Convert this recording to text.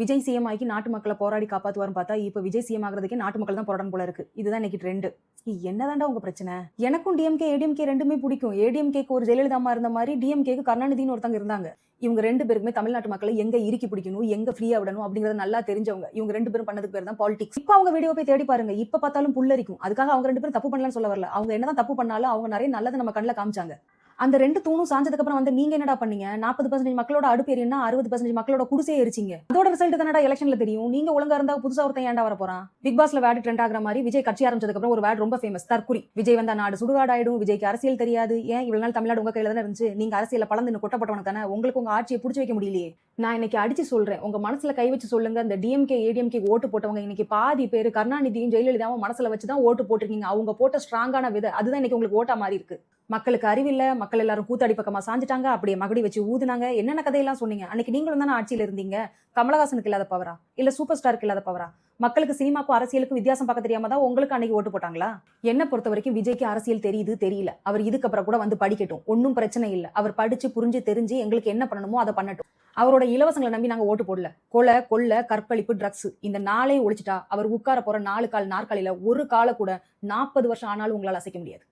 Vijay CM ஆகி நாட்டு மக்களை போராடி காப்பாத்துவார்னு பார்த்தா இப்ப விஜய் சிஎம் ஆகிறதுக்கே நாட்டு மக்கள் தான் போராடணும் போல இருக்கு. இதுதான் இன்னைக்கு ட்ரெண்ட். என்னதான்டா உங்க பிரச்சனை? எனக்கும் டிஎம்கே ஏடிஎம்கே ரெண்டுமே பிடிக்கும். ஏடிஎம்கேக்கு ஒரு ஜெயலலிதா அம்மா இருந்த மாதிரி டிஎம்கேக்கு கருணாநிதினு ஒருத்தங்க இருந்தாங்க. இவங்க ரெண்டு பேருக்குமே தமிழ்நாட்டு மக்களை எங்க இறுக்கி பிடிக்கணும், எங்க ஃப்ரீயா விடணும் அப்படிங்கறது நல்லா தெரிஞ்சவங்க. இவங்க ரெண்டு பேரும் பண்ணதுக்கு பேர் தான் பாலிடிக்ஸ். இப்ப அவங்க வீடியோ போய் தேடி பாருங்க. இப்ப பார்த்தாலும் புல்லரிக்கும். அதுக்காக அவங்க ரெண்டு பேரும் தப்பு பண்ணலாம்னு சொல்ல வரல. அவங்க என்னதான் தப்பு பண்ணாலும் அவங்க நிறைய நல்லதை நம்ம கண்ணில் காமிச்சாங்க. அந்த ரெண்டு தூணும் சாஞ்சதுக்கு அப்புறம் வந்து நீங்க என்னடா பண்ணீங்க? 40% மக்களோட அடுப்பு எரியும்னா 60% மக்களோட குடிசையே எரிச்சிங்க. அதோட ரிசல்ட் தானடா எலெக்ஷன்ல தெரியும். நீங்க ஒழுங்கா இருந்தா புதுசா ஒருத்தன் ஏன்டா வர போறான்? பிக் பாஸ்ல வேட் ட்ரெண்ட் ஆகிற மாதிரி விஜய் கட்சி ஆரம்பிச்சதுக்கு அப்புறம் ஒரு வேட் ரொம்ப ஃபேமஸ், தற்குறி. விஜய் வந்தா நாடு சுடுகாடு ஆயிடும், விஜய்க்கு அரசியல் தெரியாது. ஏன் இவ்வளவு நாள் தமிழ்நாடு உங்க கையில தானே இருந்துச்சு? நீங்க அரசியல பலந்து கொட்டப்பட்டவன தானே, உங்களுக்கு உங்க ஆட்சியை புடிச்சு வைக்க முடியலையே. நான் இன்னைக்கு அடிச்சு சொல்றேன், உங்க மனசுல கை வச்சு சொல்லுங்க. இந்த டிஎம்கே ஏடிஎம்கே ஓட்டு போட்டவங்க இன்னைக்கு பாதி பேர் கருணாநிதியும் ஜெயலலிதாவும் மனசுல வச்சுதான் ஓட்டு போட்டிருக்கீங்க. அவங்க போட்ட ஸ்ட்ராங்கான விதை அதுதான் இன்னைக்கு உங்களுக்கு ஓட்டா மாறி இருக்கு. மக்களுக்கு அறிவில்ல, மக்கள் எல்லாரும் கூத்தாடி பக்கமா சாஞ்சிட்டாங்க, அப்படியே மகடி வச்சு ஊதுனாங்க, என்னென்ன கதையெல்லாம் சொன்னீங்க. அன்னைக்கு நீங்களும் தானே ஆட்சியில இருந்தீங்க. கமலஹாசனுக்கு இல்லாத பவரா இல்ல சூப்பர் ஸ்டாருக்கு இல்லாத பவரா? மக்களுக்கு சினிமாக்கும் அரசியலுக்கும் வித்தியாசம் பார்க்க தெரியாம தான் உங்களுக்கு அன்னைக்கு ஓட்டு போட்டாங்களா? என்ன பொறுத்த வரைக்கும் விஜய்க்கு அரசியல் தெரியுது தெரியல, அவர் இதுக்கப்புறம் கூட வந்து படிக்கட்டும், ஒன்னும் பிரச்சனை இல்ல. அவர் படிச்சு புரிஞ்சு தெரிஞ்சு எங்களுக்கு என்ன பண்ணணுமோ அதை பண்ணட்டும். அவரோட இலவசங்களை நம்பி நாங்க ஓட்டு போடல. கொலை, கொள்ளை, கற்பழிப்பு, ட்ரக்ஸ் இந்த நாளே ஒழிச்சிட்டா அவர் உட்கார போற 4 கால் நாற்காலியில ஒரு கால கூட 40 வருஷம் ஆனாலும் உங்களால அசைக்க முடியாது.